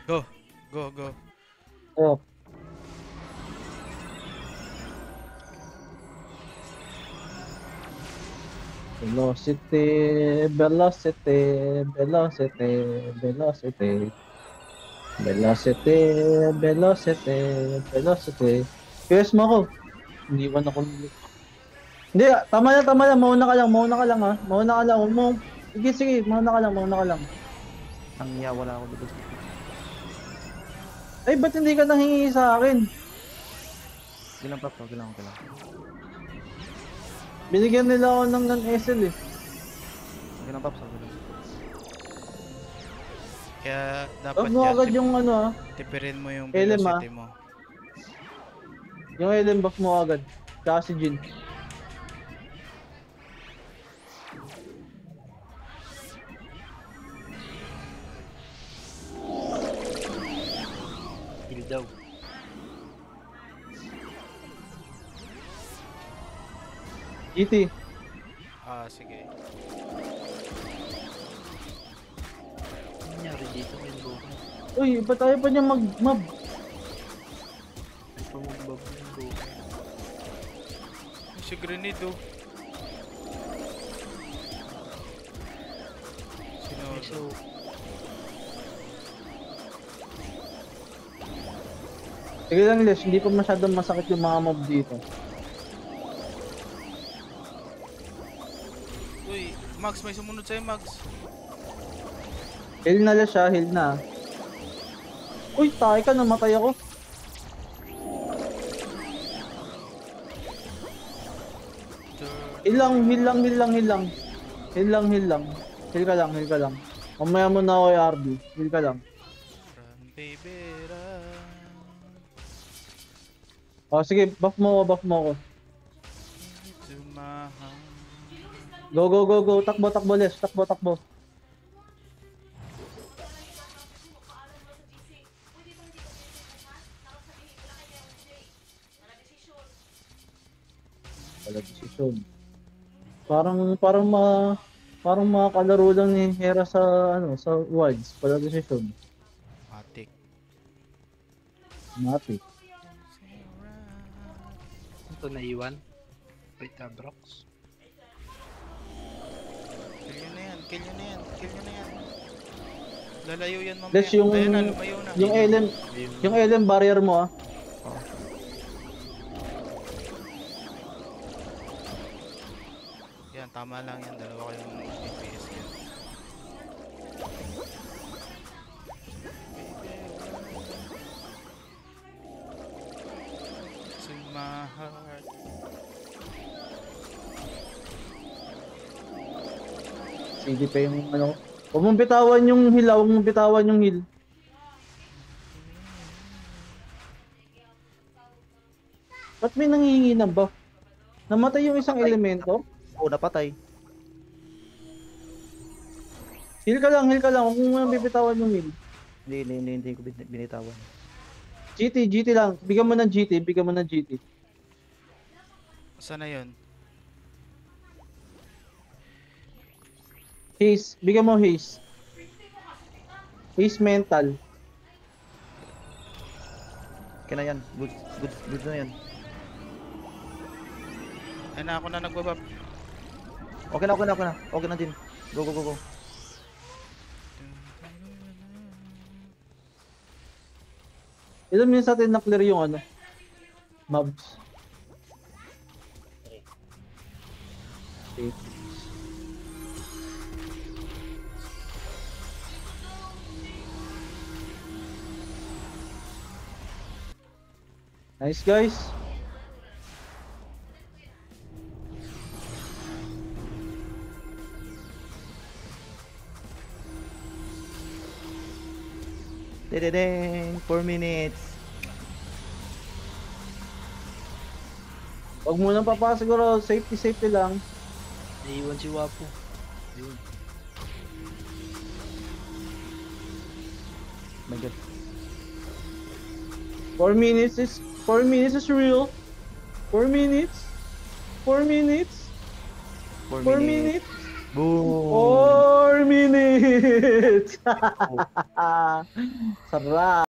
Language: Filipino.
Go. Go, go. Oh. Velocity, velocity, velocity, velocity. Velocity, velocity, velocity. PS mo ako. Iniwan ako. Hindi, tama na, mauna ka lang ha. Mauna ka lang, huwag mo. Sige, sige, mauna ka lang. Ang iya, wala ako dito. Ay, ba't hindi ka nanghingi sa akin? Okay lang, Paps. Okay lang, okay lang. Binigyan nila ako ng non-SL eh. Okay lang, Paps. Okay lang. Kaya dapat Huwag mo agad yung ano ha. tipirin mo yung LM, velocity mo. Yung LM buff mo agad. Tsaka si Jin. Heal daw. GT. Ah, sige. Ano nangyari dito? May buhay. Uy, ba't tayo pa niya mag-mob? May pamabab yung buhay. Si grenade oh. Sino? May so, Sige lang, Les. Hindi pa masyadong masakit yung mga mob dito. Uy, Max, may sumunod sa'yo, Max. Heal na lang siya, heal na. Uy, tayo ka, namatay ako. Heal lang, heal lang, heal lang, heal lang. Heal lang, heal lang. Heal ka lang, heal ka lang. Mamaya mo na ako RB. Heal ka lang. Run, baby, run. Oh, sige, buff mo ako. Tumahan. Go, go, go, go. Takbo, takbo, Les. Takbo, takbo. Wala desisyon. Parang mga kalaro lang ni Hera sa sa Wilds. Wala desisyon. Matik. Mati. ito naiwan. Wait, Brox. Kill nyo na yan, kill nyo na yan, kill nyo na yan. Lalayo yan mamaya. Les, yung Ayan na, lumayo na. yung LM barrier mo ah. Yan, tama lang yan. Dalawa kayong DPS yan. It's in my heart. CD pa yung Huwag mong bitawan yung heal, huwag mong bitawan yung heal. Ba't may nangihingi ng buff? Namatay yung isang elemento? Oo, napatay. Heal ka lang, huwag mo nang bibitawan yung heal. Hindi ko binitawan. GT lang. Bigyan mo ng GT. Saan na yun? Haze, bigyan mo haze. Haze mental. Okay na yan. Good na yan. Ay na, ako na nagbabab. Okay na. Okay na din. Go. Ilan minutes natin na-clear yung mobs? Okay. Nice guys. Dedeng, 4 minutes. Huwag mo nang papasok siguro, safety lang. Naiwan si Wapo. Ayun. My God. 4 minutes is real. 4 minutes. 4 minutes. 4 minutes. Boom. 4 minutes. Sarap.